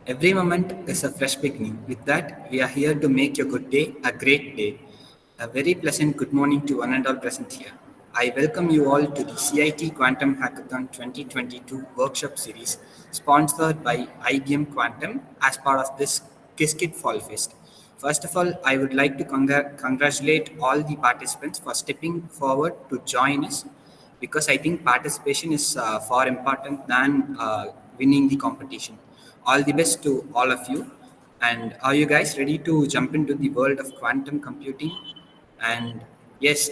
Every moment is a fresh beginning. With that, we are here to make your good day a great day. A very pleasant good morning to one and all present here. I welcome you all to the CIT Quantum Hackathon 2022 workshop series sponsored by IBM Quantum as part of this Qiskit Fall Fest. First of all, I would like to congratulate all the participants for stepping forward to join us because I think participation is far important than winning the competition. All the best to all of you. And are you guys ready to jump into the world of quantum computing? And yes,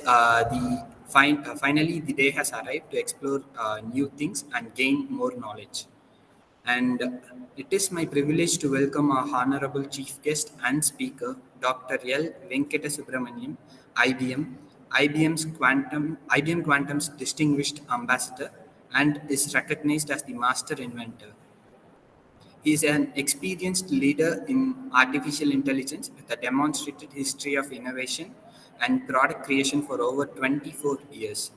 finally the day has arrived to explore new things and gain more knowledge. And it is my privilege to welcome our honorable chief guest and speaker, Dr. L. Venkata Subramaniam, IBM, IBM Quantum's distinguished ambassador, and is recognized as the master inventor. He is an experienced leader in artificial intelligence with a demonstrated history of innovation and product creation for over 24 years.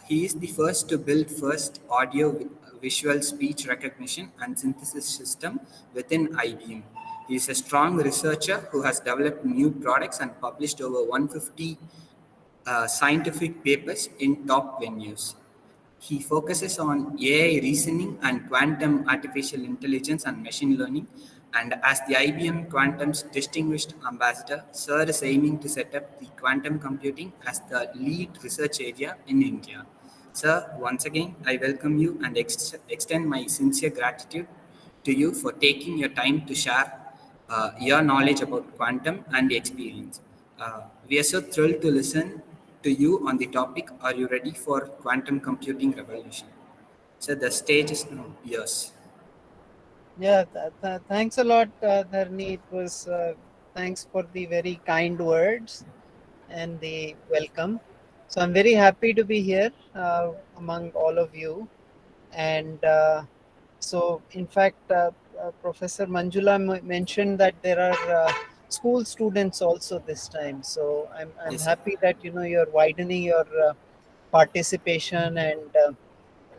He is the first to build first audio visual speech recognition and synthesis system within IBM. He is a strong researcher who has developed new products and published over 150 scientific papers in top venues. He focuses on AI reasoning and quantum artificial intelligence and machine learning. And as the IBM Quantum's distinguished ambassador, Sir is aiming to set up the quantum computing as the lead research area in India. Sir, once again, I welcome you and extend my sincere gratitude to you for taking your time to share your knowledge about quantum and experience. We are so thrilled to listen to you on the topic. Are you ready for quantum computing revolution? So the stage is now yours. Yeah, thanks a lot, Dharni. It was thanks for the very kind words and the welcome. So I'm very happy to be here among all of you. And so, in fact, Professor Manjula mentioned that there are school students also this time. So I'm Yes, sir. happy that you're widening your participation and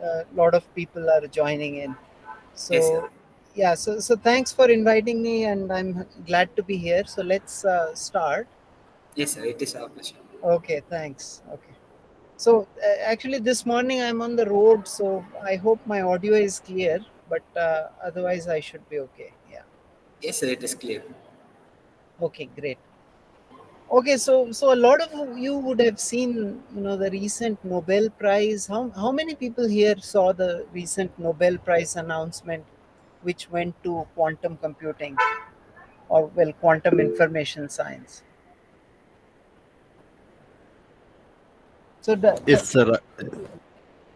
a lot of people are joining in. Yes, sir. So yeah, so thanks for inviting me, and I'm glad to be here. So let's start. Yes, sir. It is our pleasure. Okay, thanks. Okay. So actually, this morning I'm on the road, so I hope my audio is clear. But otherwise, I should be okay. Yeah. Yes, sir. It is clear. Okay, great. Okay, so a lot of you would have seen, the recent Nobel Prize. How many people here saw the recent Nobel Prize announcement, which went to quantum computing, or well, quantum information science? So Yes, sir.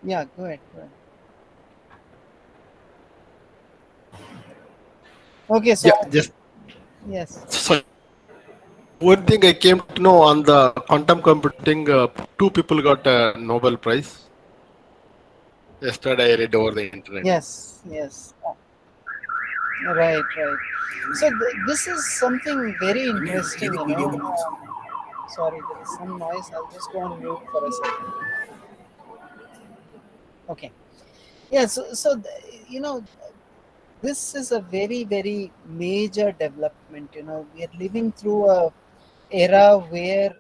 yeah, go ahead. Go ahead. Okay, so Yeah, just yes. so one thing I came to know on the quantum computing, two people got a Nobel Prize. Yesterday I read over the internet. Yes. Right. So this is something very interesting, sorry, there is some noise. I'll just go on mute for a second. Okay. Yeah. This is a very, very major development. We are living through a era where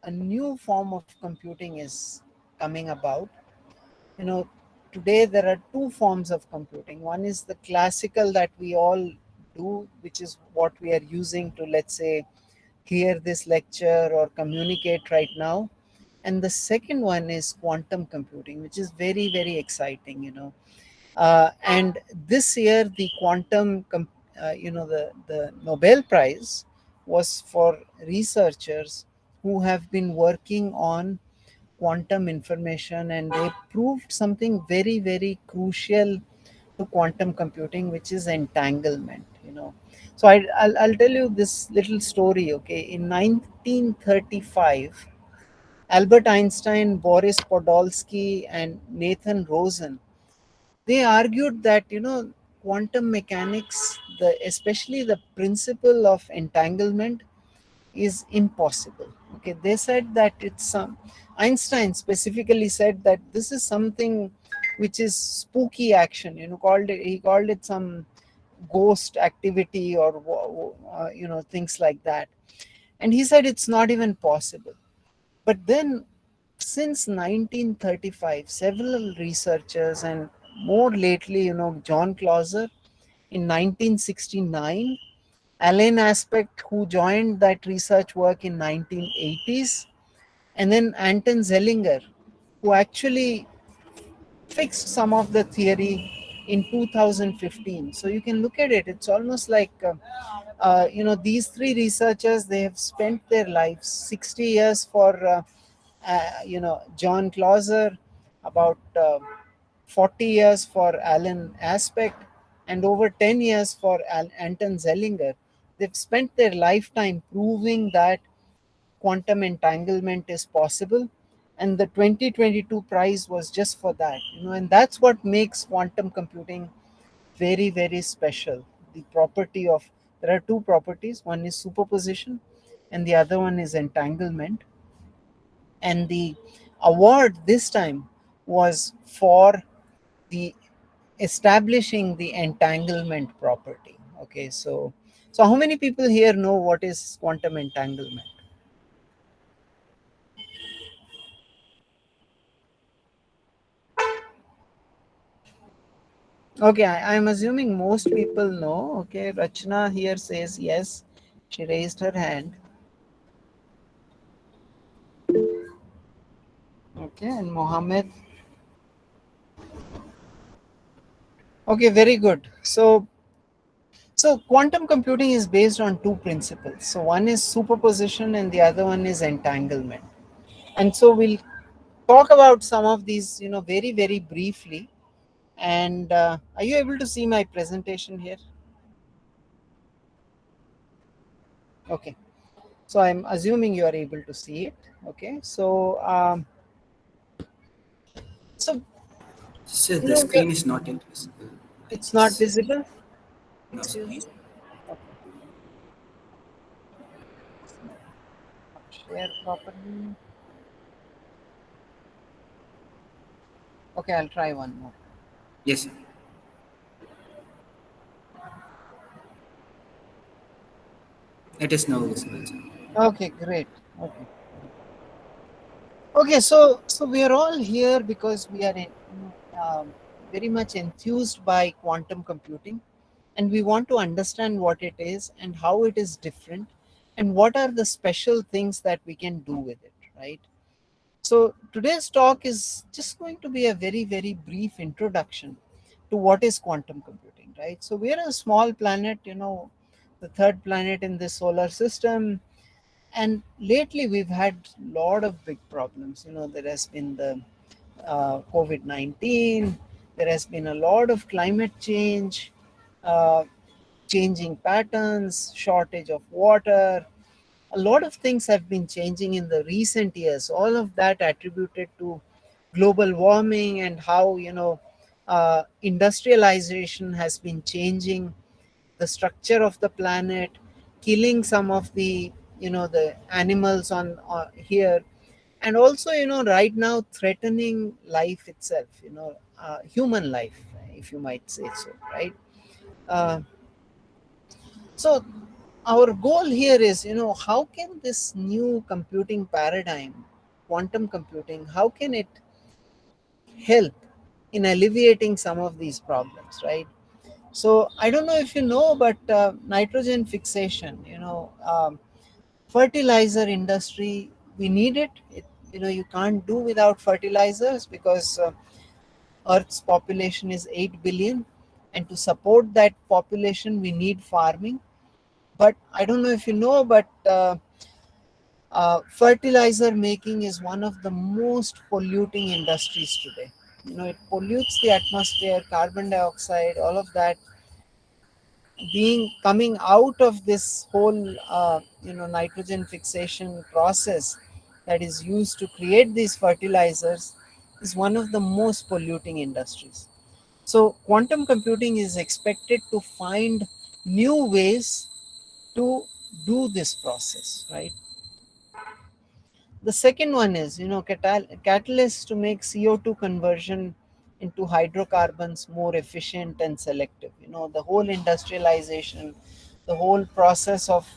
a new form of computing is coming about. you know Today there are two forms of computing. One is the classical that we all do, which is what we are using to, let's say, hear this lecture or communicate right now. And the second one is quantum computing, which is very, very exciting. And this year the the Nobel Prize was for researchers who have been working on quantum information, and they proved something very, very crucial to quantum computing, which is entanglement. So I'll tell you this little story. Okay, in 1935, Albert Einstein, Boris Podolsky, and Nathan Rosen, they argued that quantum mechanics, especially the principle of entanglement, is impossible. Okay, they said that it's some. Einstein specifically said that this is something which is spooky action. He called it some ghost activity or things like that. And he said it's not even possible. But then, since 1935, several researchers, and more lately, John Clauser in 1969, Alain Aspect, who joined that research work in 1980s, and then Anton Zellinger, who actually fixed some of the theory in 2015. So you can look at it, it's almost like these three researchers, they have spent their lives, 60 years for John Clauser, about 40 years for Alan Aspect, and over 10 years for Anton Zellinger. They've spent their lifetime proving that quantum entanglement is possible, and the 2022 prize was just for that. And that's what makes quantum computing very, very special. The property of, there are two properties, one is superposition and the other one is entanglement. And the award this time was for the establishing the entanglement property. Okay, so how many people here know what is quantum entanglement? Okay, I'm assuming most people know. Okay, Rachna here says yes. She raised her hand. Okay, and Mohammed. Okay, very good. So quantum computing is based on two principles. So one is superposition and the other one is entanglement. And so we'll talk about some of these, very, very briefly. And are you able to see my presentation here? Okay. So I'm assuming you are able to see it. Okay. So Sir, you the know, screen is not yet visible, I it's not guess. visible. No, sir. Excuse me. Okay. Share properly. Okay, I'll try one more. Yes, sir. It is now visible, sir. Okay, great. Okay. Okay, so we are all here because we are very much enthused by quantum computing, and we want to understand what it is and how it is different, and what are the special things that we can do with it, right? So today's talk is just going to be a very, very brief introduction to what is quantum computing, right? So we are a small planet, the third planet in the solar system, and lately we've had a lot of big problems. There has been the COVID-19, there has been a lot of climate change, uh, changing patterns, shortage of water. A lot of things have been changing in the recent years, all of that attributed to global warming, and how industrialization has been changing the structure of the planet, killing some of the the animals on here, and also right now threatening life itself, human life, if you might say so, right? uh, so our goal here is, how can this new computing paradigm, quantum computing, how can it help in alleviating some of these problems, right? So I don't know if you know, but nitrogen fixation, fertilizer industry, we need it. You can't do without fertilizers, because Earth's population is 8 billion, and to support that population we need farming. But I don't know if you know, but fertilizer making is one of the most polluting industries today. It pollutes the atmosphere, carbon dioxide, all of that being coming out of this whole nitrogen fixation process that is used to create these fertilizers, is one of the most polluting industries. So quantum computing is expected to find new ways to do this process, right? The second one is, catalysts to make CO2 conversion into hydrocarbons more efficient and selective. The whole industrialization, the whole process of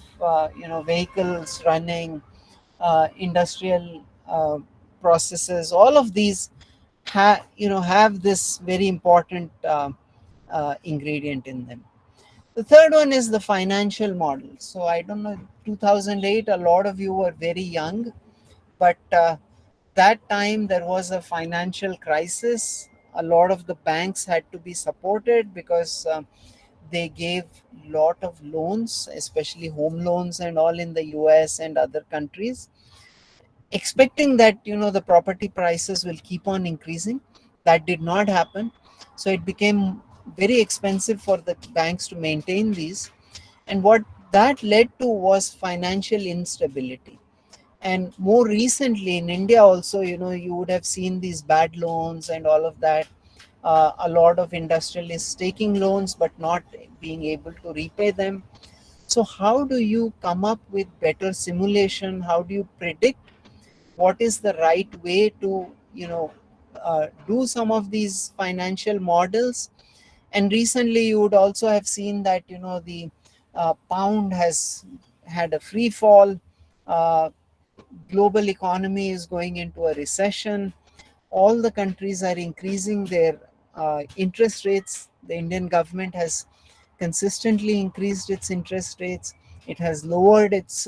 vehicles running, industrial processes, all of these have this very important ingredient in them. The third one is the financial model. So I don't know, 2008, a lot of you were very young, but that time there was a financial crisis. A lot of the banks had to be supported because they gave lot of loans, especially home loans and all in the US and other countries, expecting that the property prices will keep on increasing. That did not happen, so it became very expensive for the banks to maintain these, and what that led to was financial instability. And more recently in India also, you would have seen these bad loans and all of that. A lot of industrialists taking loans but not being able to repay them. So how do you come up with better simulation? How do you predict what is the right way to do some of these financial models? And recently you would also have seen that the pound has had a free fall. Global economy is going into a recession. All the countries are increasing their interest rates. The Indian government has consistently increased its interest rates. It has lowered its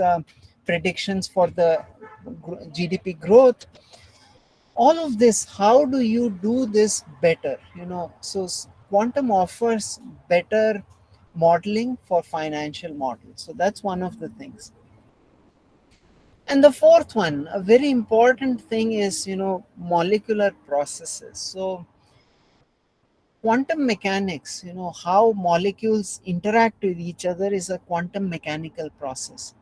predictions for the GDP growth. All of this, how do you do this better? So quantum offers better modeling for financial models. So that's one of the things. And the fourth one, a very important thing, is molecular processes. So quantum mechanics, how molecules interact with each other, is a quantum mechanical process.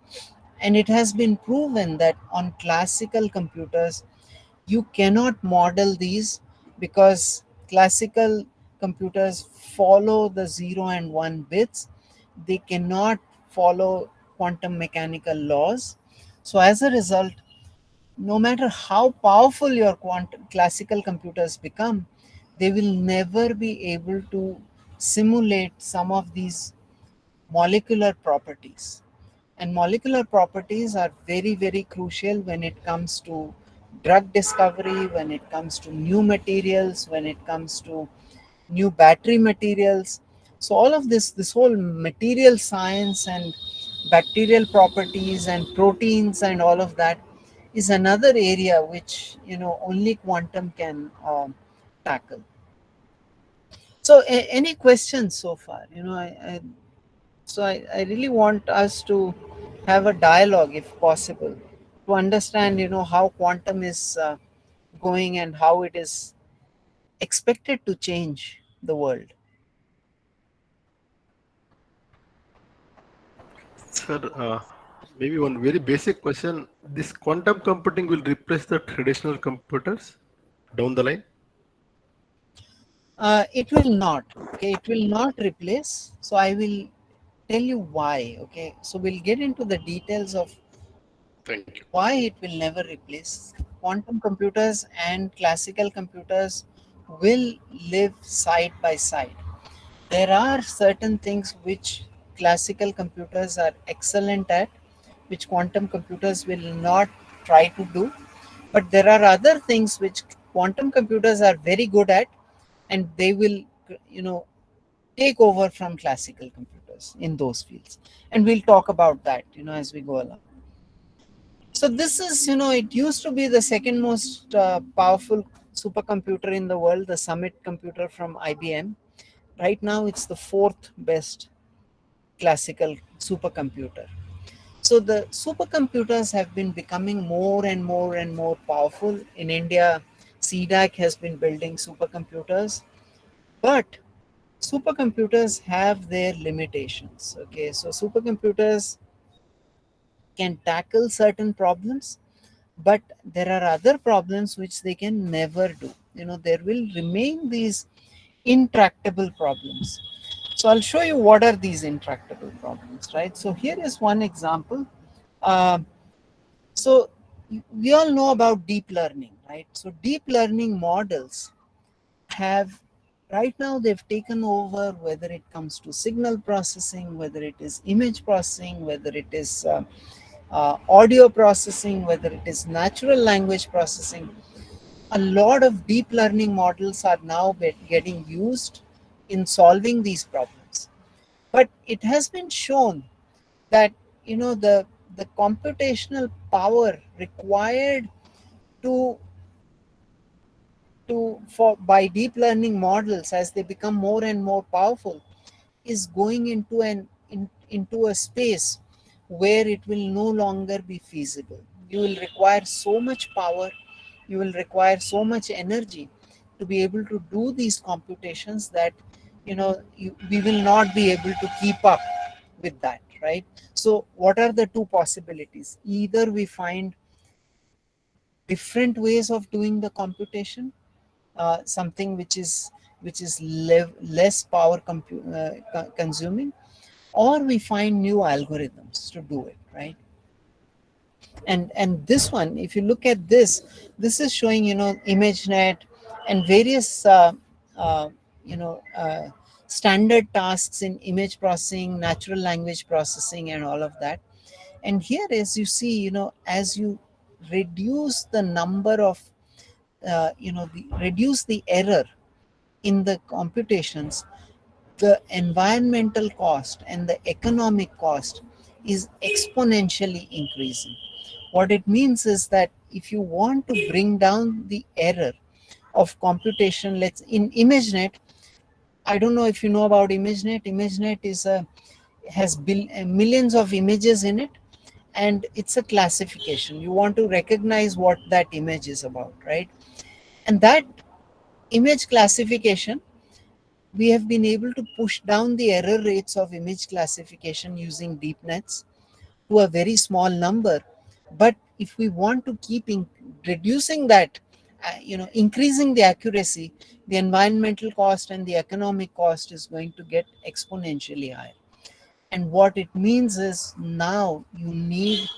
And it has been proven that on classical computers you cannot model these, because classical computers follow the 0 and 1 bits. They cannot follow quantum mechanical laws. So as a result, no matter how powerful your quantum classical computers become, they will never be able to simulate some of these molecular properties. And molecular properties are very, very crucial when it comes to drug discovery, when it comes to new materials, when it comes to new battery materials. So all of this whole material science and bacterial properties and proteins and all of that is another area which only quantum can tackle. So any questions so far? I really want us to have a dialogue, if possible, to understand, how quantum is going and how it is expected to change the world. Sir, maybe one very basic question. This quantum computing will replace the traditional computers down the line? It will not. Okay, it will not replace. So I will tell you why. Okay, so we'll get into the details of Thank you. why it will never replace. Quantum computers and classical computers will live side by side. There are certain things which classical computers are excellent at, which quantum computers will not try to do. But there are other things which quantum computers are very good at, and they will, you know, take over from classical computers in those fields. And we'll talk about that, as we go along. So this is, it used to be the second most powerful supercomputer in the world, the Summit computer from IBM. Right now, it's the fourth best classical supercomputer. So the supercomputers have been becoming more and more and more powerful. In India, CDAC has been building supercomputers, but supercomputers have their limitations. Okay, so supercomputers can tackle certain problems, but there are other problems which they can never do. There will remain these intractable problems. So I'll show you what are these intractable problems, right? So here is one example. uh, so we all know about deep learning, right? So deep learning models have right now they've taken over, whether it comes to signal processing, whether it is image processing, whether it is audio processing, whether it is natural language processing. A lot of deep learning models are now getting used in solving these problems. But it has been shown that the computational power required to for by deep learning models, as they become more and more powerful, is going into a space where it will no longer be feasible. You will require so much power, you will require so much energy to be able to do these computations that we will not be able to keep up with that, right? So what are the two possibilities? Either we find different ways of doing the computation, something which is less power consuming, or we find new algorithms to do it, right? And this one, if you look at this is showing ImageNet and various you know uh, standard tasks in image processing, natural language processing, and all of that. And here, as you see, as you reduce the number of reduce the error in the computations, the environmental cost and the economic cost is exponentially increasing. What it means is that if you want to bring down the error of computation, let's in ImageNet, I don't know if you know about ImageNet. ImageNet has millions of images in it, and it's a classification. You want to recognize what that image is about, right? And that image classification, we have been able to push down the error rates of image classification using deep nets to a very small number. But if we want to keep reducing that, increasing the accuracy, the environmental cost and the economic cost is going to get exponentially higher. And what it means is now you need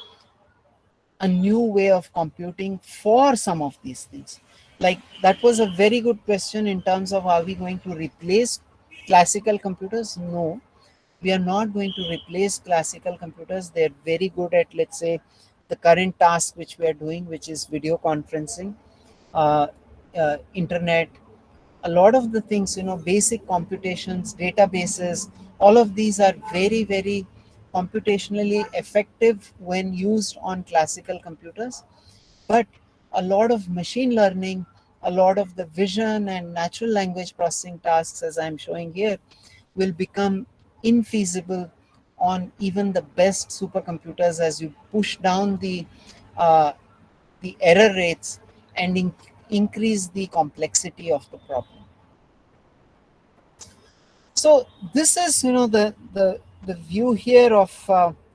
a new way of computing for some of these things. Like, that was a very good question in terms of, are we going to replace classical computers? No, we are not going to replace classical computers. They're very good at, let's say, the current task which we are doing, which is video conferencing, uh, internet, a lot of the things, basic computations, databases, all of these are very, very computationally effective when used on classical computers. But a lot of machine learning, a lot of the vision and natural language processing tasks, as I'm showing here, will become infeasible on even the best supercomputers as you push down uh, the error rates and increase the complexity of the problem. So this is, the view here of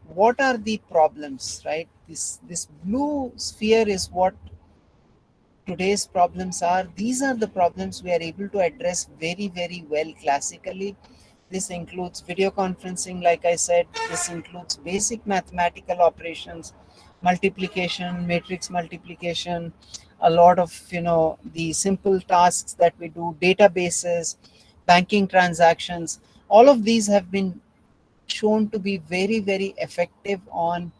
what are the problems, right? This blue sphere is what today's problems are. These are the problems we are able to address very, very well classically. This includes video conferencing, like I said. This includes basic mathematical operations, multiplication, matrix multiplication, a lot of the simple tasks that we do, databases, banking transactions. All of these have been shown to be very, very effective on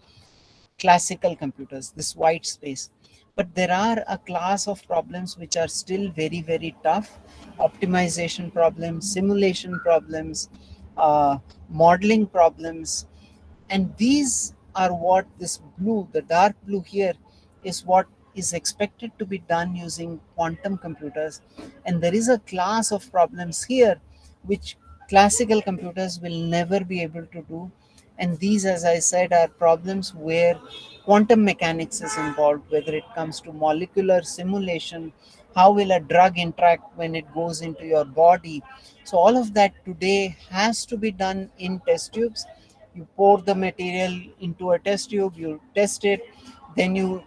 classical computers, this white space. But there are a class of problems which are still very, very tough: optimization problems, simulation problems, modeling problems. And these are what this blue, the dark blue here, is what is expected to be done using quantum computers. And there is a class of problems here which classical computers will never be able to do. And these, as I said, are problems where quantum mechanics is involved, whether it comes to molecular simulation, how will a drug interact when it goes into your body. So all of that today has to be done in test tubes. You pour the material into a test tube, you test it, then you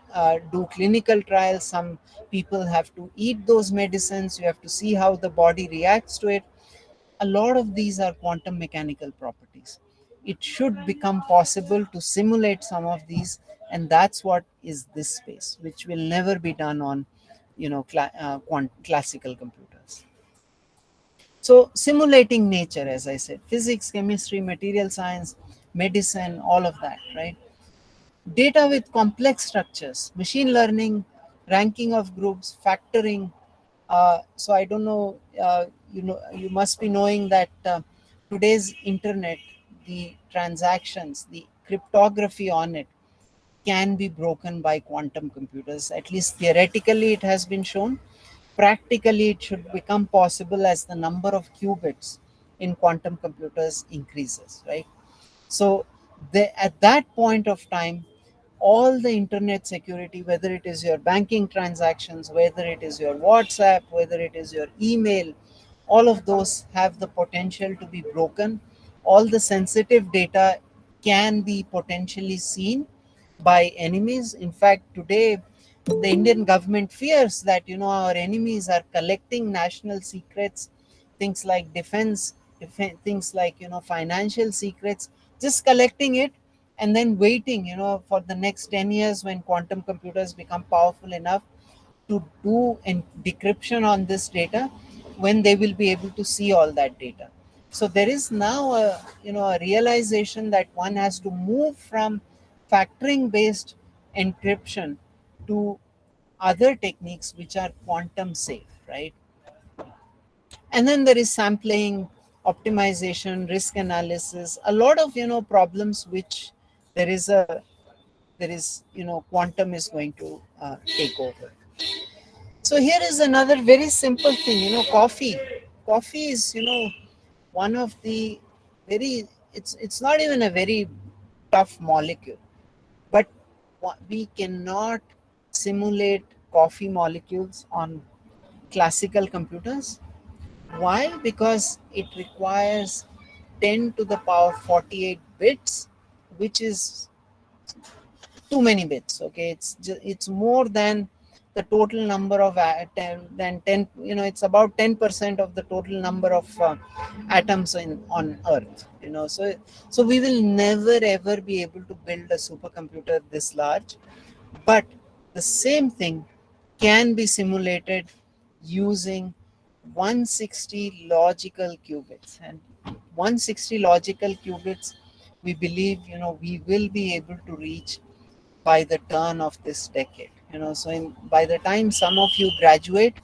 do clinical trials. Some people have to eat those medicines, you have to see how the body reacts to it. A lot of these are quantum mechanical properties. It should become possible to simulate some of these, and that's what is this space, which will never be done on classical computers. So simulating nature, as I said, physics, chemistry, material science, medicine, all of that, right? Data with complex structures, machine learning, ranking of groups, factoring. So I don't know, you must be knowing that today's internet, the transactions, the cryptography on it can be broken by quantum computers. At least theoretically, it has been shown. Practically, it should become possible as the number of qubits in quantum computers increases, right? So, at that point of time, all the internet security, whether it is your banking transactions, whether it is your WhatsApp, whether it is your email, all of those have the potential to be broken. All the sensitive data can be potentially seen by enemies. In fact, today the Indian government fears that our enemies are collecting national secrets, things like things like financial secrets, just collecting it and then waiting for the next 10 years when quantum computers become powerful enough to do decryption on this data, when they will be able to see all that data. So there is now a realization that one has to move from factoring based encryption to other techniques which are quantum safe, right? And then there is sampling, optimization, risk analysis, a lot of problems which there is a there is quantum is going to take over. So here is another very simple thing. Coffee. Coffee is one of the very. It's not even a very tough molecule, but we cannot simulate coffee molecules on classical computers. Why? Because it requires 10 to the power 48 bits, which is too many bits. Okay, it's more than the total number of 10, it's about 10% of the total number of atoms on earth. So we will never ever be able to build a supercomputer this large, but the same thing can be simulated using 160 logical qubits. And 160 logical qubits, we believe we will be able to reach by the turn of this decade. So by the time some of you graduate,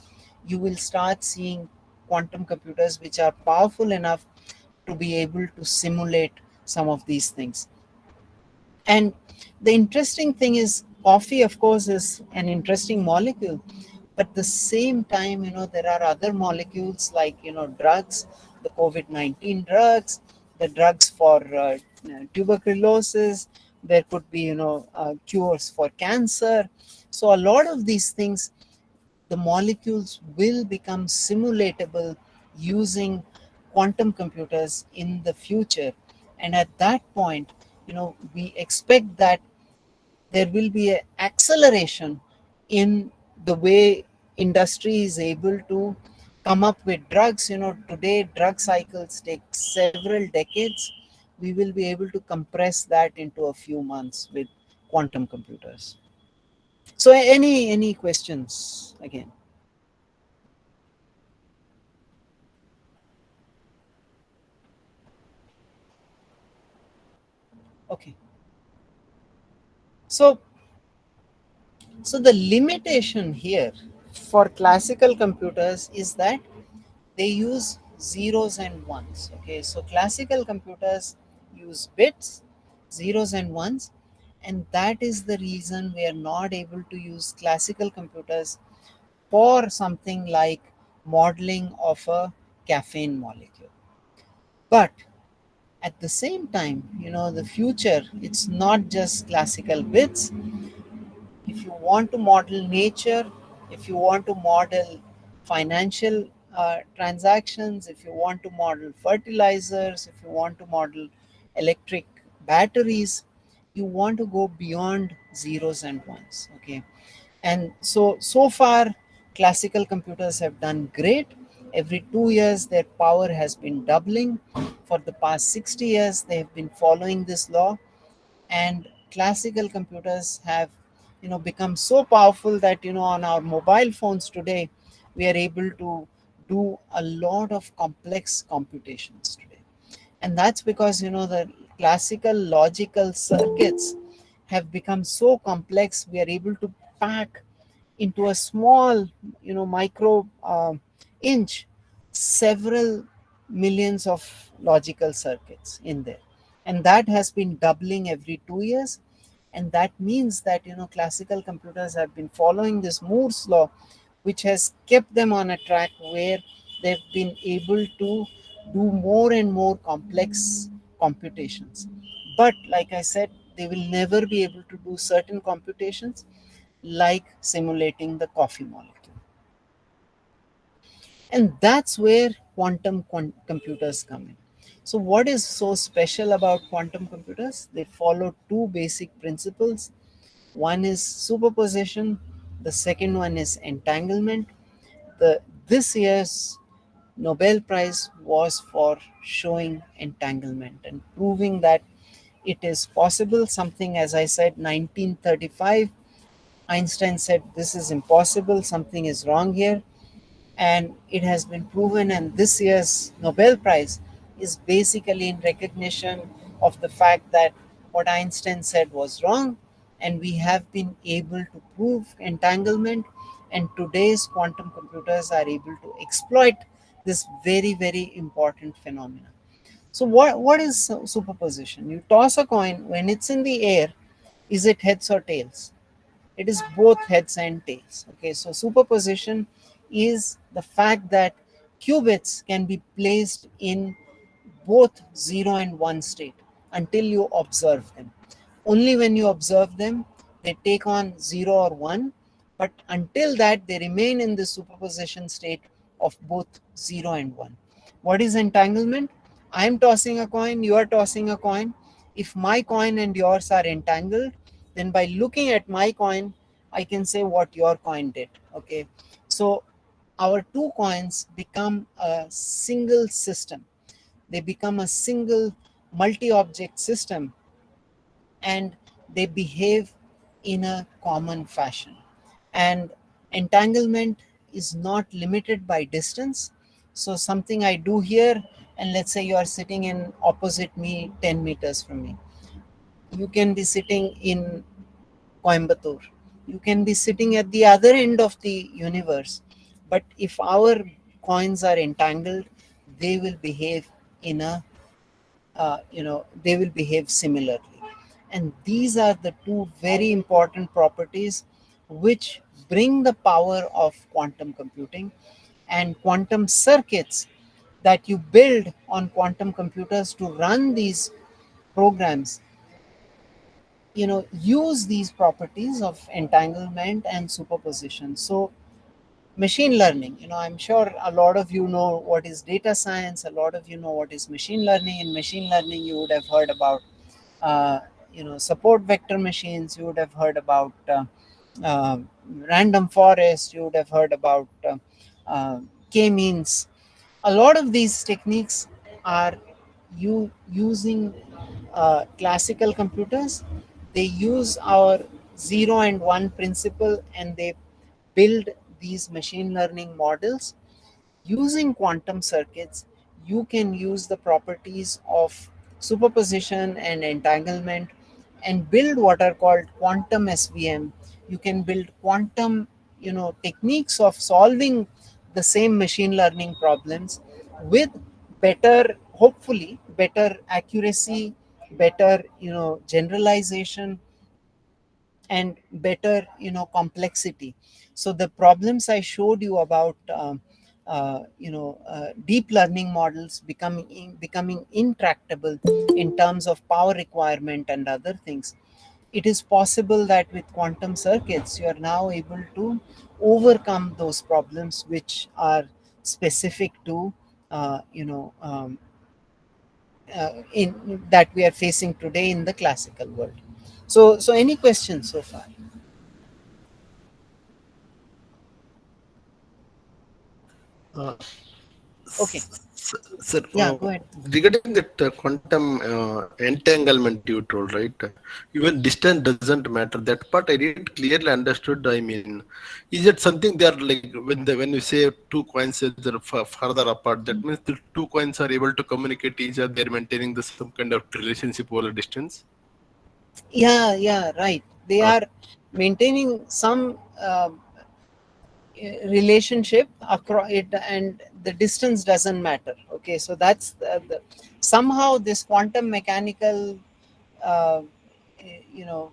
you will start seeing quantum computers which are powerful enough to be able to simulate some of these things. And the interesting thing is, coffee, of course, is an interesting molecule. But at the same time, there are other molecules like, drugs, the COVID-19 drugs, the drugs for tuberculosis. There could be, cures for cancer. So a lot of these things, the molecules will become simulatable using quantum computers in the future. And at that point, we expect that there will be an acceleration in the way industry is able to come up with drugs. Today drug cycles take several decades. We will be able to compress that into a few months with quantum computers. So any questions again? Okay. So the limitation here for classical computers is that they use zeros and ones. Okay, so classical computers use bits, zeros and ones, and that is the reason we are not able to use classical computers for something like modeling of a caffeine molecule. But at the same time, the future, it's not just classical bits. If you want to model nature, if you want to model financial transactions, if you want to model fertilizers, if you want to model electric batteries, you want to go beyond zeros and ones. Okay, and so far classical computers have done great. Every 2 years their power has been doubling. For the past 60 years they have been following this law, and classical computers have become so powerful that on our mobile phones today we are able to do a lot of complex computations today. And that's because, the classical logical circuits have become so complex, we are able to pack into a small, micro inch, several millions of logical circuits in there. And that has been doubling every 2 years. And that means that, classical computers have been following this Moore's law, which has kept them on a track where they've been able to do more and more complex computations. But like I said, they will never be able to do certain computations, like simulating the coffee molecule. And that's where quantum computers come in. So what is so special about quantum computers? They follow two basic principles. One is superposition, the second one is entanglement. The This year's Nobel Prize was for showing entanglement and proving that it is possible. Something, as I said, 1935, Einstein said this is impossible, something is wrong here, and it has been proven. And this year's Nobel Prize is basically in recognition of the fact that what Einstein said was wrong, and we have been able to prove entanglement, and today's quantum computers are able to exploit this very, very important phenomenon. So what is superposition? You toss a coin, when it's in the air, is it heads or tails? It is both heads and tails. Okay, so superposition is the fact that qubits can be placed in both 0 and 1 state until you observe them. Only when you observe them, they take on 0 or 1, but until that, they remain in the superposition state of both 0 and 1. What is entanglement? I am tossing a coin, you are tossing a coin. If my coin and yours are entangled, then by looking at my coin, I can say what your coin did. Okay, so our two coins become a single system, they become a single multi-object system, and they behave in a common fashion. And entanglement is not limited by distance. So something I do here, and let's say you are sitting in opposite me 10 meters from me, you can be sitting in Coimbatore, you can be sitting at the other end of the universe, but if our coins are entangled, they will behave in a they will behave similarly. And these are the two very important properties which bring the power of quantum computing. And quantum circuits that you build on quantum computers to run these programs, use these properties of entanglement and superposition. So machine learning, I'm sure a lot of you know what is data science, a lot of you know what is machine learning. In machine learning, you would have heard about uh, support vector machines, you would have heard about uh, random forest, you would have heard about k-means. A lot of these techniques are you using classical computers. They use our 0 and 1 principle, and they build these machine learning models. Using quantum circuits, you can use the properties of superposition and entanglement and build what are called quantum SVM. You can build quantum, techniques of solving the same machine learning problems with better, hopefully, better accuracy, better, generalization, and better, complexity. So the problems I showed you about deep learning models becoming intractable in terms of power requirement and other things, it is possible that with quantum circuits you are now able to overcome those problems which are specific to in that we are facing today in the classical world. So any questions so far? Uh, Okay. Sir, Yeah, go ahead. regarding that quantum entanglement you told, right? Even distance doesn't matter. That part I didn't clearly understood. I mean, is it something they are like when you say two coins are further apart? That means the two coins are able to communicate each other. They're maintaining the some kind of relationship over a distance. Yeah, right. They Uh, are maintaining some relationship across it, and the distance doesn't matter. Okay, so that's somehow this quantum mechanical, uh,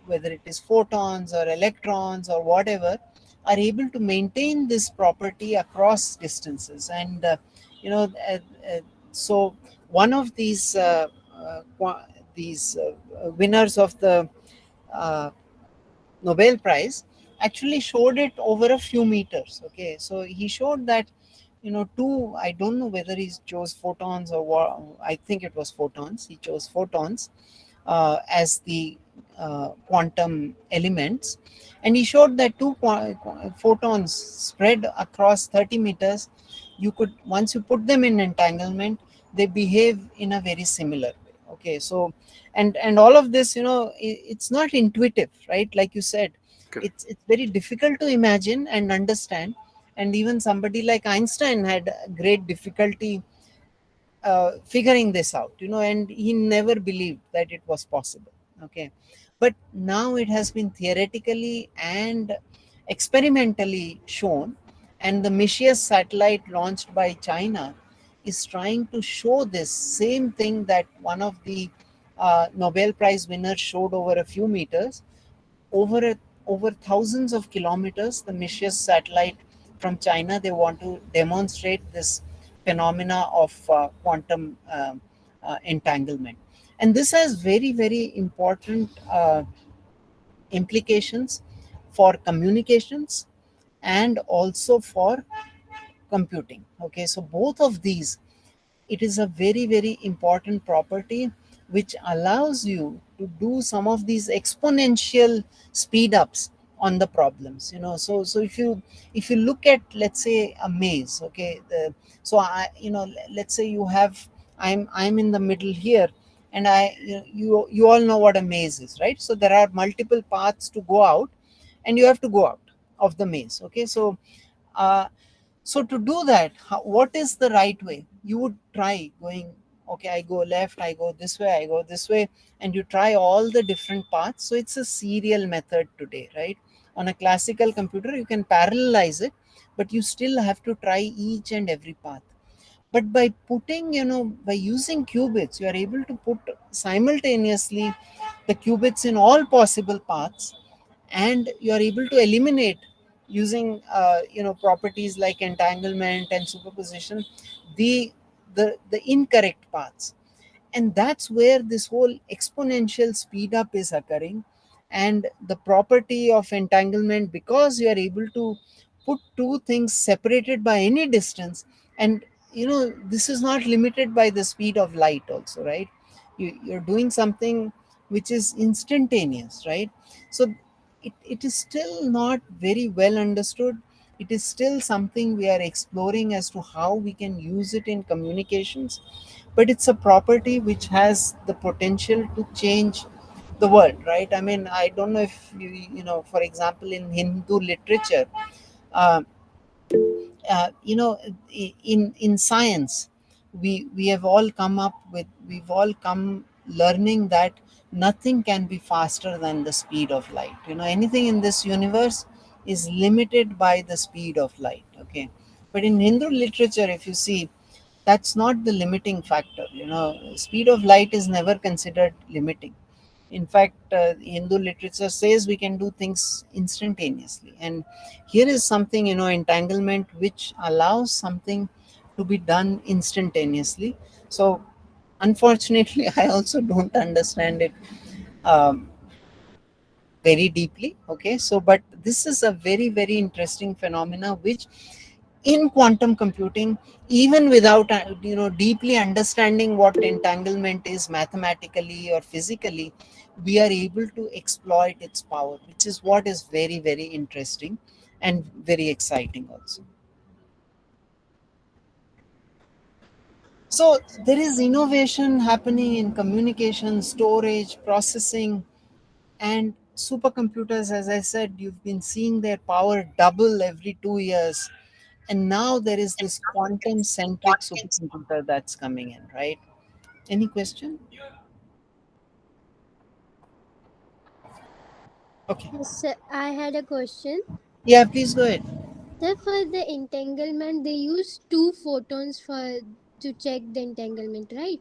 whether it is photons or electrons or whatever, are able to maintain this property across distances. And you know uh, uh, so one of these winners of the uh, Nobel Prize actually showed it over a few meters. Okay, so he showed that, two, I don't know whether he chose photons or what, I think it was photons. He chose photons as the quantum elements, and he showed that two photons spread across 30 meters. You could, once you put them in entanglement, they behave in a very similar way. Okay, so and all of this, it's not intuitive, right? Like you said, correct. it's very difficult to imagine and understand. And even somebody like Einstein had great difficulty figuring this out, and he never believed that it was possible. Okay, but now it has been theoretically and experimentally shown, and the Messias satellite launched by China is trying to show this same thing that one of the Nobel Prize winners showed over a few meters. Over thousands of kilometers, the Messias satellite from China, they want to demonstrate this phenomena of quantum entanglement. And this has very, very important implications for communications and also for computing. Okay, so both of these, it is a very, very important property which allows you to do some of these exponential speed ups on the problems. So if you look at, let's say, a maze. Okay, so I you know let's say you have, I'm in the middle here, and you all know what a maze is, right? So there are multiple paths to go out, and you have to go out of the maze. Okay, uh, so to do that, what is the right way? You would try going, okay, I go left, I go this way, I go this way, and you try all the different paths. So it's a serial method today, right? On a classical computer, you can parallelize it, but you still have to try each and every path. But by by using qubits, you are able to put simultaneously the qubits in all possible paths, and you are able to eliminate using properties like entanglement and superposition, the the incorrect paths. And that's where this whole exponential speed up is occurring. And the property of entanglement, because you are able to put two things separated by any distance, and this is not limited by the speed of light also, right? You're doing something which is instantaneous, right? So it is still not very well understood. It is still something we are exploring as to how we can use it in communications, but it's a property which has the potential to change the world, right? I mean, I don't know if for example, in Hindu literature, uh, in science, we have all come up with, we've all come learning that nothing can be faster than the speed of light. Anything in this universe is limited by the speed of light. Okay, but in Hindu literature, if you see, that's not the limiting factor. Speed of light is never considered limiting. In fact, Hindu literature says we can do things instantaneously. And here is something, entanglement, which allows something to be done instantaneously. So, unfortunately, I also don't understand it um, very deeply. Okay, so but this is a very, very interesting phenomena which, in quantum computing, even without deeply understanding what entanglement is mathematically or physically, we are able to exploit its power, which is what is very, very interesting and very exciting also. So there is innovation happening in communication, storage, processing, and supercomputers. As I said, you've been seeing their power double every 2 years, and now there is this quantum centric supercomputer that's coming in, right? Any question? Okay. So I had a question. Yeah, please go ahead. So for the entanglement, they use two photons for to check the entanglement, right?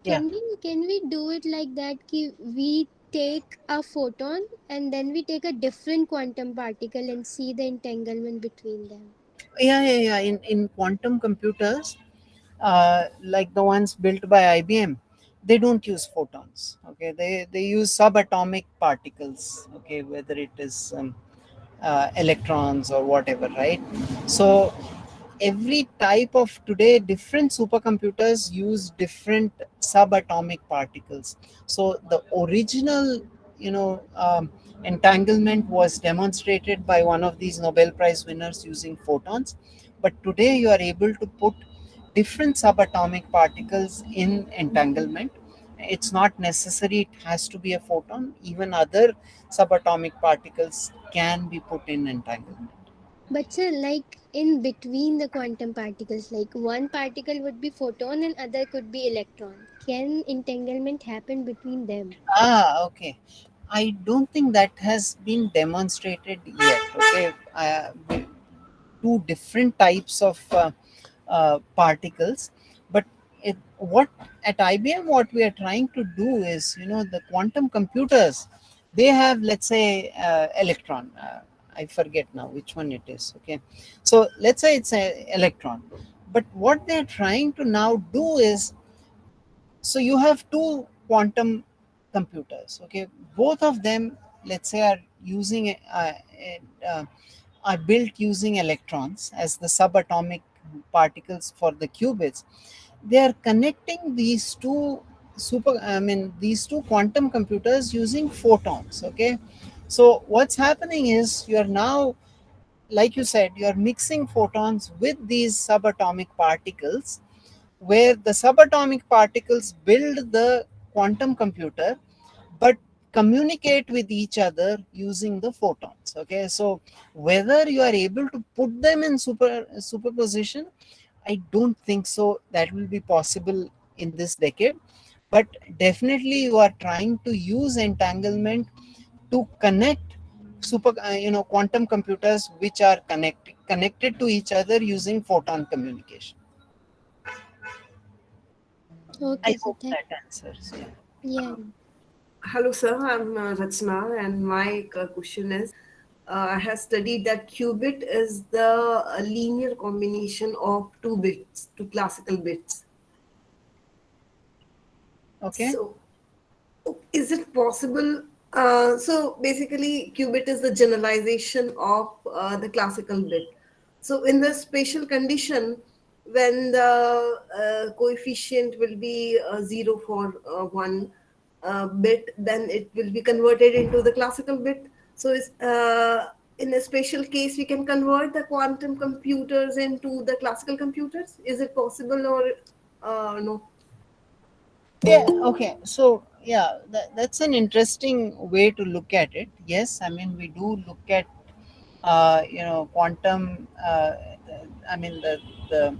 Yeah. Can we do it like that? We take a photon and then we take a different quantum particle and see the entanglement between them. Yeah. In quantum computers, like the ones built by IBM, they don't use photons. Okay, they use subatomic particles. Okay, whether it is electrons or whatever, right? So every type of today, different supercomputers use different subatomic particles. So the original, entanglement was demonstrated by one of these Nobel Prize winners using photons, but today you are able to put different subatomic particles in entanglement. It's not necessary it has to be a photon. Even other subatomic particles can be put in entanglement. But sir, like in between the quantum particles, like one particle would be photon and other could be electron. Can entanglement happen between them? Okay. I don't think that has been demonstrated yet. Okay. Two different types of particles, but what at IBM, what we are trying to do is, the quantum computers, they have, let's say, electron. I forget now which one it is. Okay. So let's say it's an electron. But what they're trying to now do is, so you have two quantum computers. Okay, both of them, let's say, are using uh, are built using electrons as the subatomic particles for the qubits. They are connecting these two quantum computers using photons. Okay, so what's happening is, you are now, like you said, you are mixing photons with these subatomic particles, where the subatomic particles build the quantum computer but communicate with each other using the photons. Okay, so whether you are able to put them in superposition, I don't think so that will be possible in this decade, but definitely you are trying to use entanglement to connect quantum computers which are connected to each other using photon communication. I Okay, so hope that answers. Yeah. yeah. Hello, sir. I'm Rachna, and my question is I have studied that qubit is the linear combination of two bits, two classical bits. Okay. So, is it possible? So, basically, qubit is the generalization of the classical bit. So, in the spatial condition, when the coefficient will be 0 for one bit, then it will be converted into the classical bit. So, in a spatial case, we can convert the quantum computers into the classical computers. Is it possible or no? Yeah. Okay. So yeah, that's an interesting way to look at it. Yes, I mean, we do look at quantum. The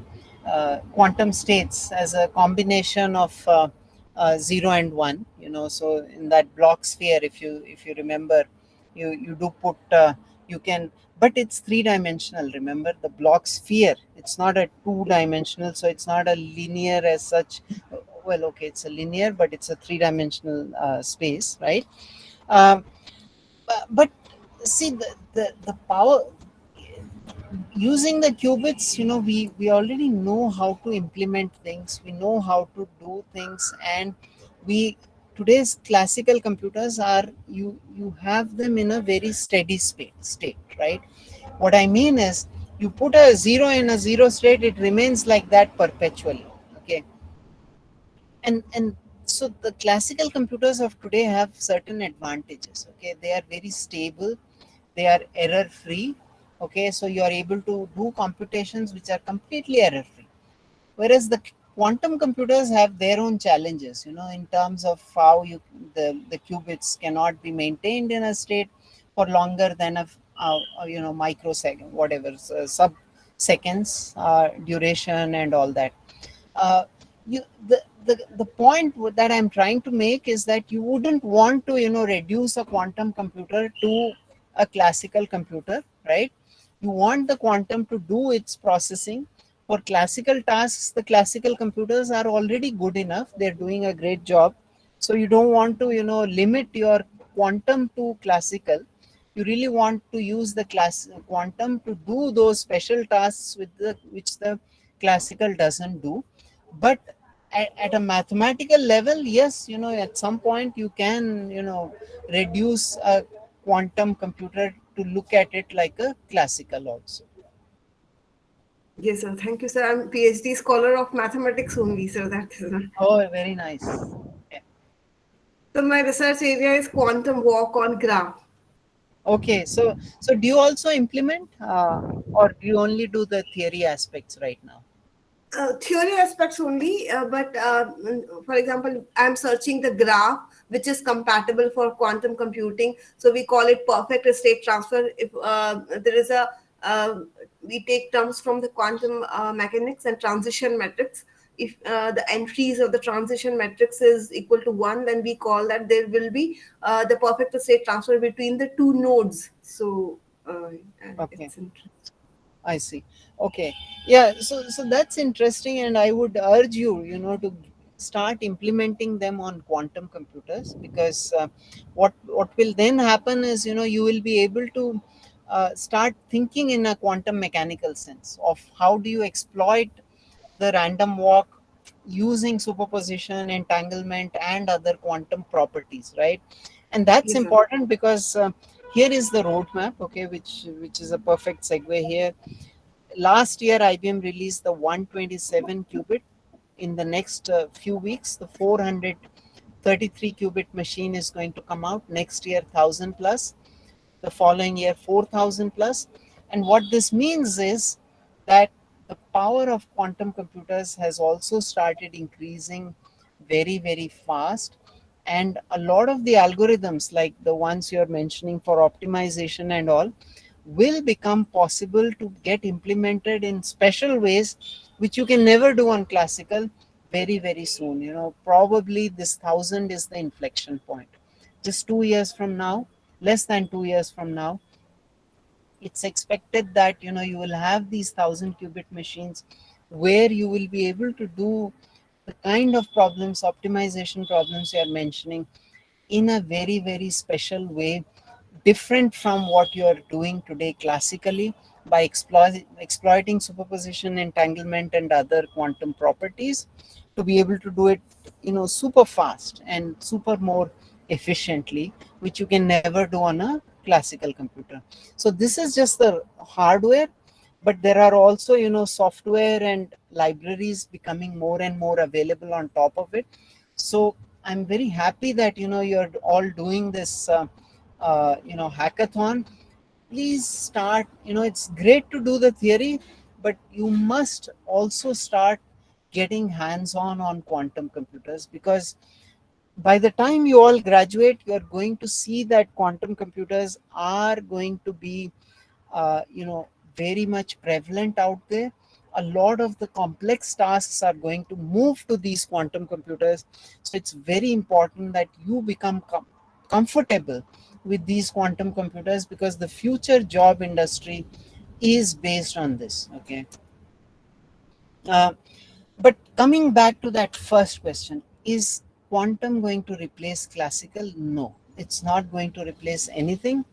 quantum states as a combination of zero and one. So in that block sphere, if you remember, you do put you can, but it's three dimensional. Remember, the block sphere, it's not a two dimensional, so it's not a linear as such. Well, okay, it's a linear, but it's a three dimensional space, right? um, but see, the power using the qubits, we already know how to implement things, we know how to do things, and we today's classical computers are, you have them in a very steady state, right? What I mean is, you put a zero in a zero state, it remains like that perpetually. Okay, and so the classical computers of today have certain advantages. Okay, they are very stable, they are error free. Okay, so you are able to do computations which are completely error free, whereas the quantum computers have their own challenges, in terms of how the qubits cannot be maintained in a state for longer than a microsecond, whatever, sub seconds duration and all that. uh, you the point that I'm trying to make is that you wouldn't want to reduce a quantum computer to a classical computer, right? You want the quantum to do its processing. For classical tasks, the classical computers are already good enough, they're doing a great job. So you don't want to limit your quantum to classical. You really want to use the class quantum to do those special tasks with the which the classical doesn't do. But at a mathematical level, yes, at some point you can reduce a quantum computer to look at it like a classical also. Yes, sir. Thank you, sir. I'm PhD scholar of mathematics only, sir. That is not. Oh, very nice. Okay. So my research area is quantum walk on graph. Okay, so do you also implement, or do you only do the theory aspects right now? Theory aspects only, but for example, I'm searching the graph which is compatible for quantum computing. So we call it perfect state transfer. If there is a, we take terms from the quantum mechanics and transition matrix. If the entries of the transition matrix is equal to one, then we call that there will be the perfect state transfer between the two nodes. So Okay, it's interesting. I see. Okay. Yeah, so that's interesting, and I would urge you, to start implementing them on quantum computers, because what will then happen is, you will be able to start thinking in a quantum mechanical sense of how do you exploit the random walk using superposition, entanglement, and other quantum properties, right? And that's Yes, sir. important because here is the roadmap, okay, which is a perfect segue here. Last year, IBM released the 127 qubit. In the next few weeks, the 433 qubit machine is going to come out. Next year, 1000 plus. The following year, 4000 plus. And what this means is that the power of quantum computers has also started increasing very, very fast. And a lot of the algorithms, like the ones you're mentioning for optimization and all, will become possible to get implemented in special ways which you can never do on classical very, very soon. Probably this 1000 is the inflection point. Just 2 years from now, less than 2 years from now, it's expected that you will have these 1000 qubit machines where you will be able to do the kind of problems, optimization problems you are mentioning, in a very, very special way, different from what you are doing today classically, by exploiting superposition, entanglement, and other quantum properties, to be able to do it super fast and super more efficiently, which you can never do on a classical computer. So this is just the hardware, but there are also software and libraries becoming more and more available on top of it. So I'm very happy that you're all doing this hackathon. Please start. It's great to do the theory, but you must also start getting hands on quantum computers, because by the time you all graduate, you are going to see that quantum computers are going to be very much prevalent out there. A lot of the complex tasks are going to move to these quantum computers. So it's very important that you become comfortable with these quantum computers, because the future job industry is based on this. Okay. uh, but coming back to that first question, is quantum going to replace classical? No, it's not going to replace anything.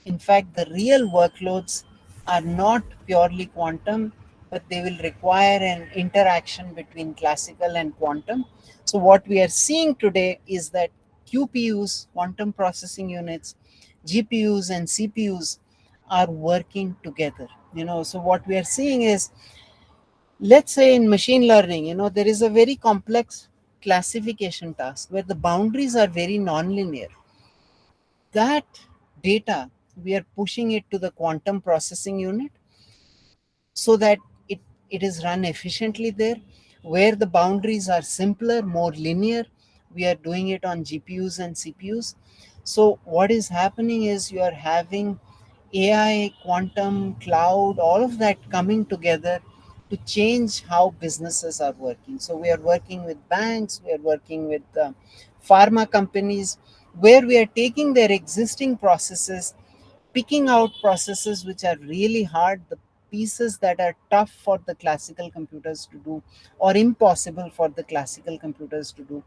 In fact, the real workloads are not purely quantum, but they will require an interaction between classical and quantum. So, what we are seeing today is that QPUs, quantum processing units, GPUs, and CPUs are working together. So what we are seeing is, let's say in machine learning, there is a very complex classification task where the boundaries are very nonlinear. That data, we are pushing it to the quantum processing unit so that it is run efficiently there. where the boundaries are simpler, more linear. We are doing it on GPUs and CPUs. So what is happening is you are having AI, quantum, cloud, all of that coming together to change how businesses are working. So we are working with banks, we are working with pharma companies, where we are taking their existing processes, picking out processes which are really hard, the pieces that are tough for the classical computers to do or impossible for the classical computers to do,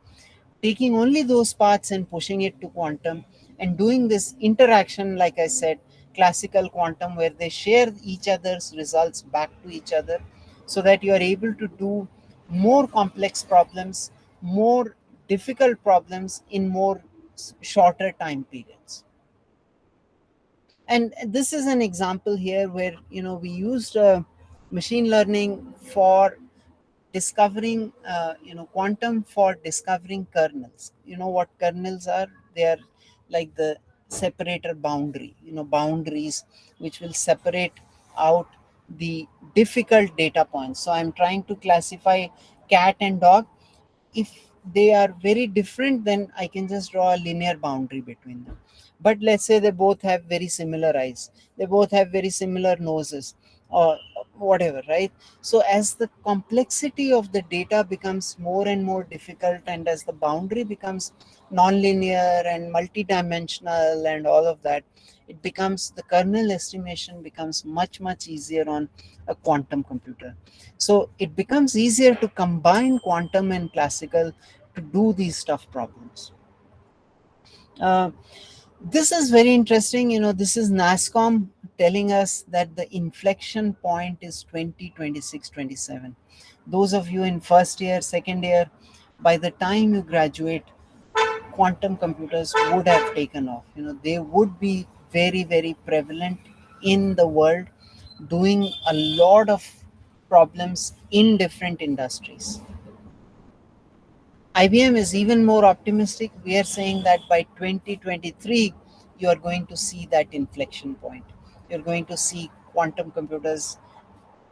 taking only those parts and pushing it to quantum, and doing this interaction, like I said, classical quantum, where they share each other's results back to each other, so that you are able to do more complex problems, more difficult problems in more shorter time periods. And this is an example here where we used machine learning for discovering quantum for discovering kernels. You know what kernels are? They are like the separator boundary, boundaries which will separate out the difficult data points. So I'm trying to classify cat and dog. If they are very different, then I can just draw a linear boundary between them. But let's say they both have very similar eyes, they both have very similar noses, or whatever, right? So as the complexity of the data becomes more and more difficult, and as the boundary becomes nonlinear and multidimensional and all of that, it becomes, the kernel estimation becomes much easier on a quantum computer. So it becomes easier to combine quantum and classical to do these tough problems. Uh, this is very interesting. This is NASCOM telling us that the inflection point is 2026, 27. Those of you in first year, second year, by the time you graduate, quantum computers would have taken off. They would be very prevalent in the world, doing a lot of problems in different industries. IBM is even more optimistic. We are saying that by 2023, you are going to see that inflection point. You're going to see quantum computers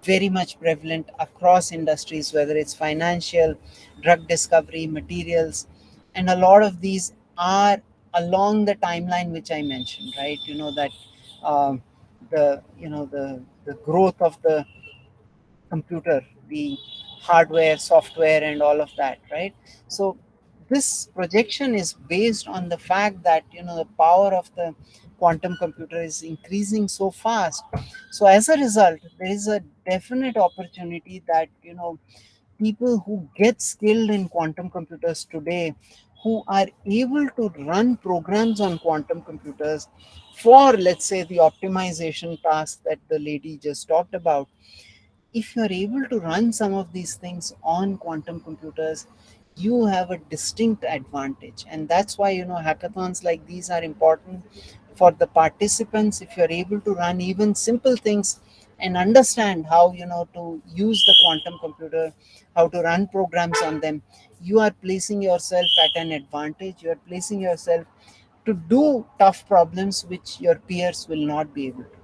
very much prevalent across industries, whether it's financial, drug discovery, materials, and a lot of these are along the timeline which I mentioned, right? That um, the growth of the computer, the hardware, software, and all of that, right? So this projection is based on the fact that the power of the quantum computer is increasing so fast. So as a result, there is a definite opportunity that people who get skilled in quantum computers today, who are able to run programs on quantum computers for, let's say, the optimization task that the lady just talked about, if you're able to run some of these things on quantum computers, you have a distinct advantage. And that's why hackathons like these are important for the participants. If you're able to run even simple things and understand how to use the quantum computer, how to run programs on them, you are placing yourself at an advantage. You are placing yourself to do tough problems which your peers will not be able to.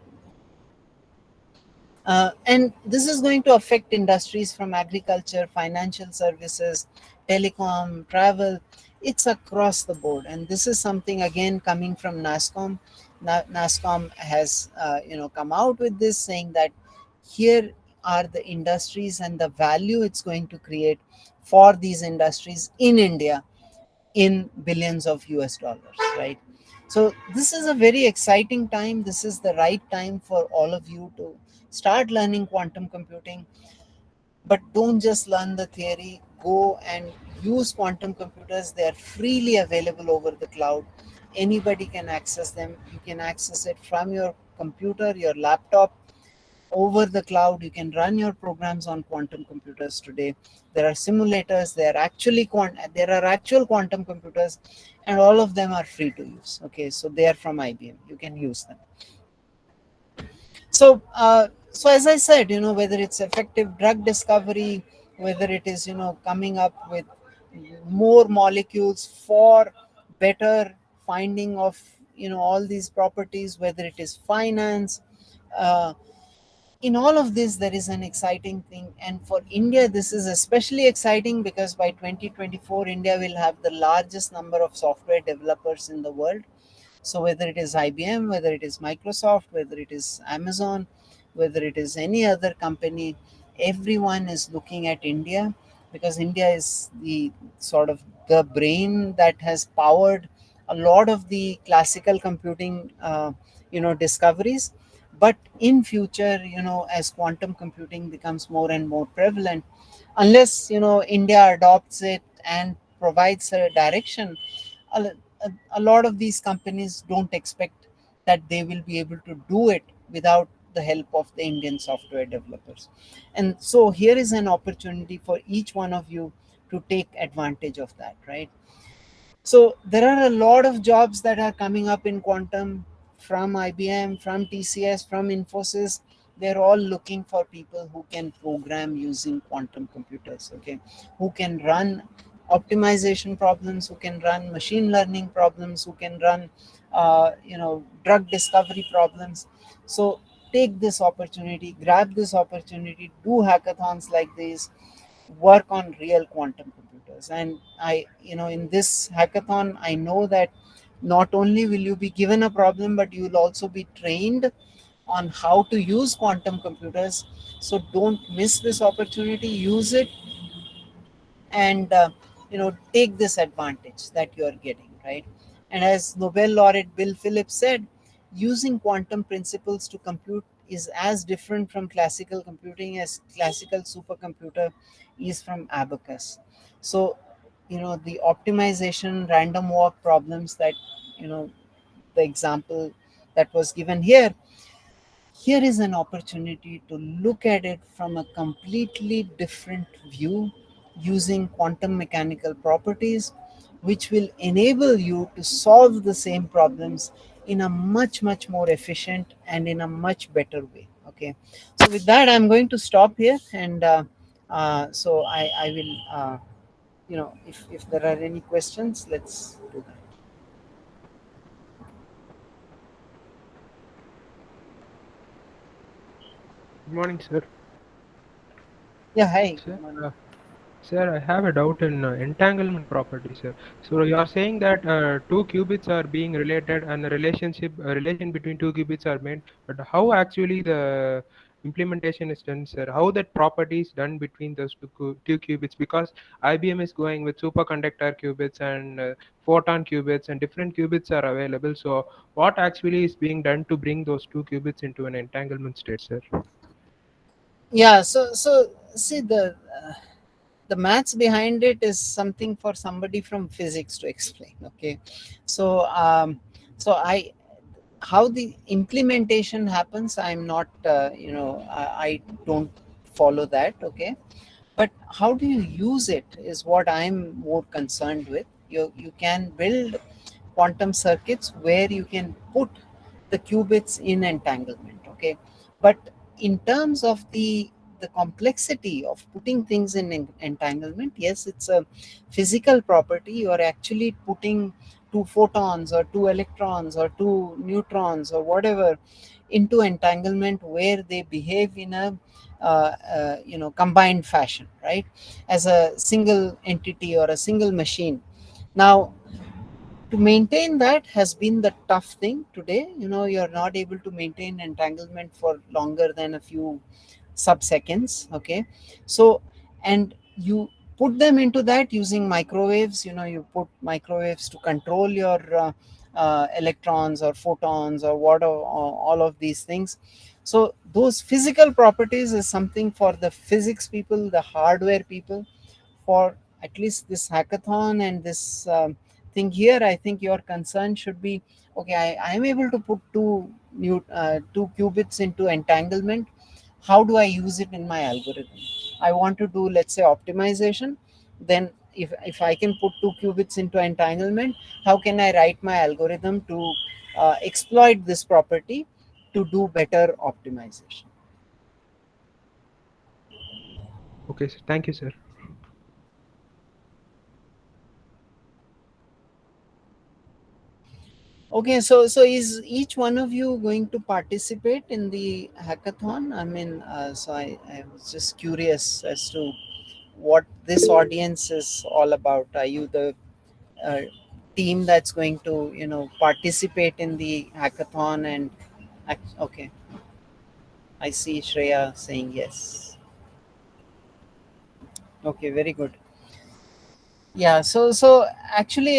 And this is going to affect industries from agriculture, financial services, telecom, travel. It's across the board. And this is something, again, coming from NASCOM. NASCOM has come out with this, saying that here are the industries and the value it's going to create for these industries in India in billions of US dollars, right? So this is a very exciting time. This is the right time for all of you to start learning quantum computing. But don't just learn the theory, go and use quantum computers. They are freely available over the cloud. Anybody can access them. You can access it from your computer, your laptop, over the cloud. You can run your programs on quantum computers today. There are simulators, there are actual quantum computers, and all of them are free to use. Okay, so they are from IBM. You can use them. So as I said, whether it's effective drug discovery, whether it is coming up with more molecules for better finding of all these properties, whether it is finance, uh, in all of this, there is an exciting thing. And for India, this is especially exciting because by 2024, India will have the largest number of software developers in the world. So whether it is IBM, whether it is Microsoft, whether it is Amazon, whether it is any other company, everyone is looking at India because India is the sort of the brain that has powered a lot of the classical computing, discoveries. But in future, as quantum computing becomes more and more prevalent, unless India adopts it and provides a direction, a lot of these companies don't expect that they will be able to do it without the help of the Indian software developers. And so here is an opportunity for each one of you to take advantage of that, right? So there are a lot of jobs that are coming up in quantum from IBM, from TCS, from Infosys. They're all looking for people who can program using quantum computers, okay, who can run optimization problems, who can run machine learning problems, who can run, drug discovery problems. So take this opportunity, grab this opportunity, do hackathons like these, work on real quantum computers. And in this hackathon, I know that not only will you be given a problem, but you will also be trained on how to use quantum computers. So don't miss this opportunity, use it, and take this advantage that you are getting, right? And as Nobel laureate Bill Phillips said, using quantum principles to compute is as different from classical computing as classical supercomputer is from abacus. So the optimization random walk problems that you know the example that was given here, here is an opportunity to look at it from a completely different view using quantum mechanical properties, which will enable you to solve the same problems in a much, much more efficient and in a much better way. Okay. So, with that, I'm going to stop here. And so I will, if there are any questions, let's do that. Good morning, sir. Yeah. Hi. Sir, Good morning. sir, I have a doubt in entanglement property, sir. So you are saying that two qubits are being related and the relation between two qubits are made, but how actually the implementation is done, sir? How that property is done between those two qubits? Because IBM is going with superconductor qubits and photon qubits, and different qubits are available. So what actually is being done to bring those two qubits into an entanglement state, sir? Yeah. So see the maths behind it is something for somebody from physics to explain, okay? So um, so i how the implementation happens, I'm not I don't follow that, okay? But how do you use it is what I'm more concerned with. You can build quantum circuits where you can put the qubits in entanglement, okay? But in terms of the complexity of putting things in entanglement, yes, it's a physical property. You are actually putting two photons or two electrons or two neutrons or whatever into entanglement where they behave in a combined fashion, right, as a single entity or a single machine. Now, to maintain that has been the tough thing today. You're not able to maintain entanglement for longer than a few sub-seconds, okay? So, and you put them into that using microwaves. You put microwaves to control your electrons or photons or what, or all of these things. So those physical properties is something for the physics people, the hardware people. For at least this hackathon and this thing here, I think your concern should be, okay, I am able to put two qubits into entanglement. How do I use it in my algorithm? I want to do, let's say, optimization. Then if I can put two qubits into entanglement, how can I write my algorithm to exploit this property to do better optimization? Okay, sir. Thank you, sir. Okay, so is each one of you going to participate in the hackathon? I mean, I was just curious as to what this audience is all about. Are you the uh, team that's going to, participate in the hackathon? And okay, I see Shreya saying yes. Okay, very good. Yeah, so actually,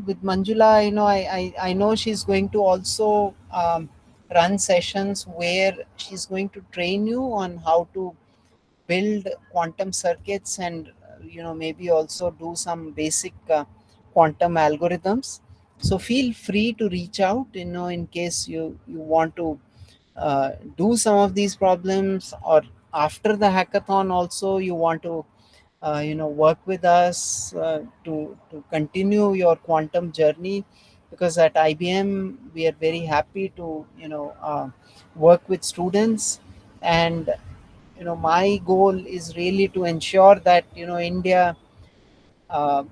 with Manjula, I know she's going to also run sessions where she's going to train you on how to build quantum circuits, and maybe also do some basic quantum algorithms. So feel free to reach out, in case you want to do some of these problems, or after the hackathon also you want to work with us to continue your quantum journey, because at IBM we are very happy to work with students. And my goal is really to ensure that India uh,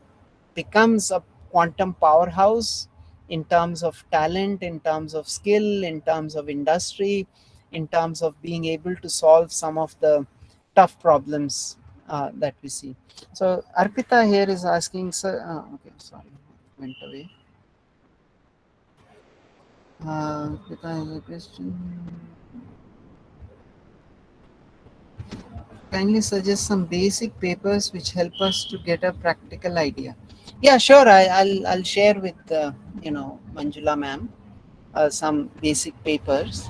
becomes a quantum powerhouse in terms of talent, in terms of skill, in terms of industry, in terms of being able to solve some of the tough problems that we see. So Arpita here is asking, sir. Okay, sorry, went away. Arpita has a question. Kindly suggest some basic papers which help us to get a practical idea. Yeah, sure. I'll share with Manjula ma'am some basic papers.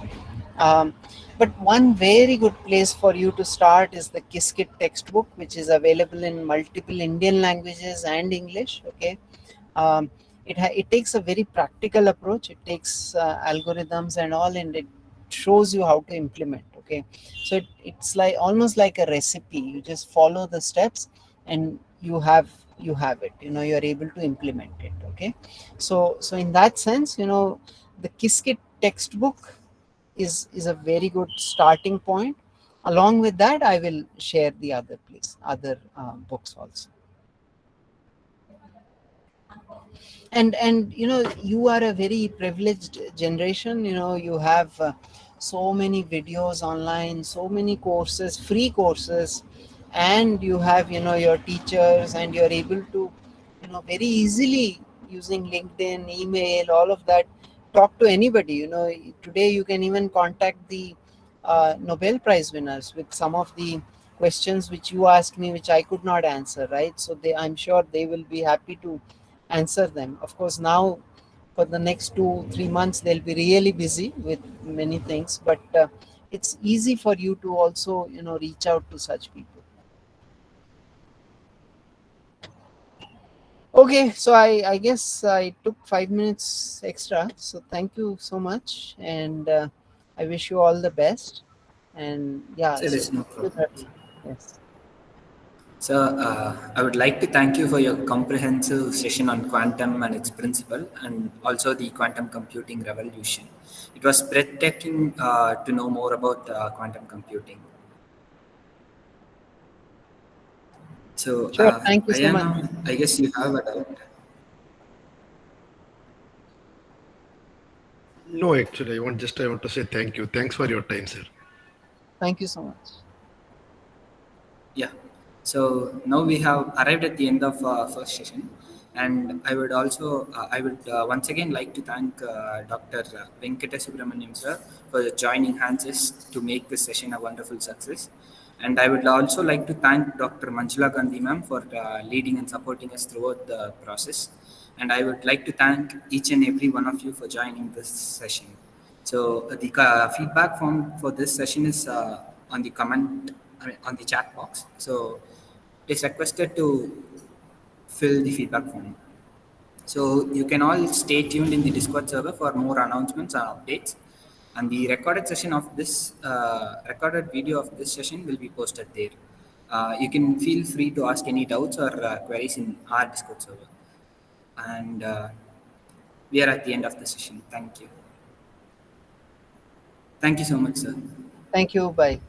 Um, but one very good place for you to start is the Qiskit textbook, which is available in multiple Indian languages and English. Okay, um, it takes a very practical approach. It takes algorithms and all, and it shows you how to implement. Okay, so it's like almost like a recipe. You just follow the steps, and you have it. You're able to implement it. Okay, so in that sense, the Qiskit textbook is a very good starting point. Along with that, I will share the other books also. And you are a very privileged generation. You have so many videos online, so many courses, free courses, and you have your teachers, and you're able to very easily, using LinkedIn, email, all of that, talk to anybody. Today you can even contact the Nobel Prize winners with some of the questions which you asked me, which I could not answer, right? So I'm sure they will be happy to answer them. Of course, now for the next 2 3 months they'll be really busy with many things, but it's easy for you to also reach out to such people. Okay, so I guess I took 5 minutes extra, so thank you so much, and I wish you all the best. And yeah, So so there's no thank you, problem. yes, So I would like to thank you for your comprehensive session on quantum and its principle, and also the quantum computing revolution. It was breathtaking to know more about quantum computing. So, sure, thank you so much. Ayana, I guess you have a doubt. No, actually, I want to say thank you. Thanks for your time, sir. Thank you so much. Yeah. So now we have arrived at the end of first session, and I would once again like to thank Dr. Venkata Subramaniam sir for joining hands to make this session a wonderful success. And I would also like to thank Dr. Manjula Gandhi ma'am for leading and supporting us throughout the process. And I would like to thank each and every one of you for joining this session. So the feedback form for this session is on the on the chat box. So it is requested to fill the feedback form. So you can all stay tuned in the Discord server for more announcements and updates. And the recorded video of this session will be posted there. You can feel free to ask any doubts or queries in our Discord server. And we are at the end of the session. Thank you. Thank you so much, sir. Thank you, bye.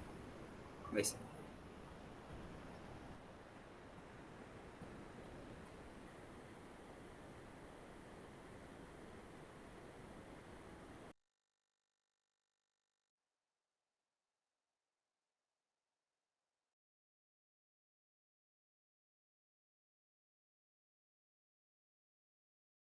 Bye. Sir.